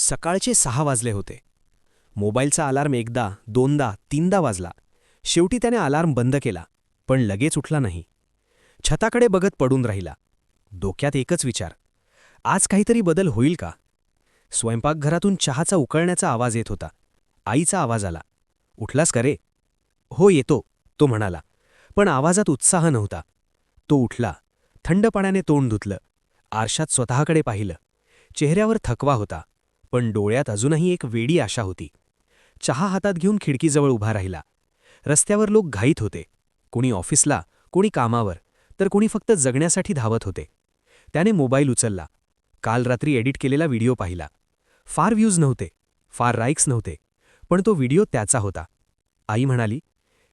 सकाळचे 6 वाजले होते. मोबाईलचा अलार्म एकदा, दोनदा, तीनदा वाजला. शेवटी त्याने अलार्म बंद केला, पण लगेच उठला नाही. छताकडे बघत पडून राहिला. डोक्यात एकच विचार, आज काहीतरी बदल होईल का? स्वयंपाकघरातून चहाचा उकळण्याचा आवाज येत होता. आईचा आवाज आला, उठलास का रे? हो येतो, तो म्हणाला, पण आवाजात उत्साह नव्हता. तो उठला, थंड पाण्याने तोंड धुतलं, आरशात स्वतःकडे पाहिलं. चेहऱ्यावर थकवा होता, पण डोळ्यात अजूनही एक वेडी आशा होती. चहा हातात घेऊन खिडकीजवळ उभा राहिला. रस्त्यावर लोक घाईत होते, कोणी ऑफिसला, कोणी कामावर, तर कोणी फक्त जगण्यासाठी धावत होते. त्याने मोबाईल उचलला. काल रात्री एडिट केलेला व्हिडिओ पाहिला. फार व्ह्यूज नव्हते, फार लाईक्स नव्हते, पण तो व्हिडिओ त्याचा होता. आई म्हणाली,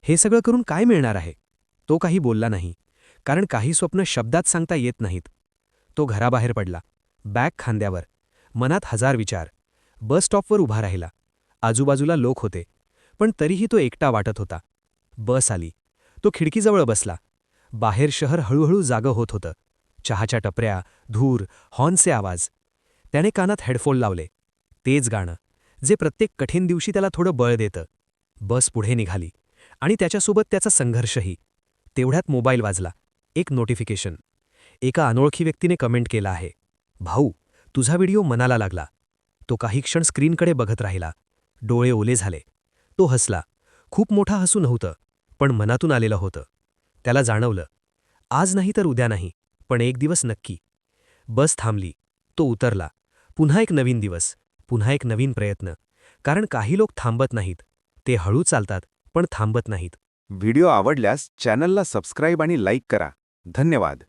हे सगळं करून काय मिळणार आहे? तो काही बोलला नाही, कारण काही स्वप्न शब्दात सांगता येत नाहीत. तो घराबाहेर पडला, बॅग खांद्यावर, मनात हजार विचार. बस स्टॉपवर उभा राहिला. आजूबाजूला लोक होते, पण तरीही तो एकटा वाटत होता. बस आली. तो खिडकीजवळ बसला. बाहेर शहर हळूहळू जागं होत होतं. चहाच्या टपऱ्या, धूर, हॉर्नचे आवाज. त्याने कानात हेडफोन लावले. तेच गाणं, जे प्रत्येक कठीण दिवशी त्याला थोडं बळ देतं. बस पुढे निघाली, आणि त्याच्यासोबत त्याचा संघर्षही. तेवढ्यात मोबाईल वाजला. एक नोटिफिकेशन. एका अनोळखी व्यक्तीने कमेंट केला आहे, भाऊ, तुझा व्हिडिओ मनाला लागला. तो काही क्षण स्क्रीनकडे बघत राहिला. डोळे ओले झाले. तो हसला. खूप मोठा हसू नव्हतं, पण मनातून आलेलं होतं. त्याला जाणवलं, आज नाही तर उद्या नाही, पण एक दिवस नक्की. बस थांबली. तो उतरला. पुन्हा एक नवीन दिवस, पुन्हा एक नवीन प्रयत्न. कारण काही लोक थांबत नाहीत, ते हळू चालतात, पण थांबत नाहीत. व्हिडिओ आवडल्यास चॅनलला सबस्क्राईब आणि लाईक करा. धन्यवाद.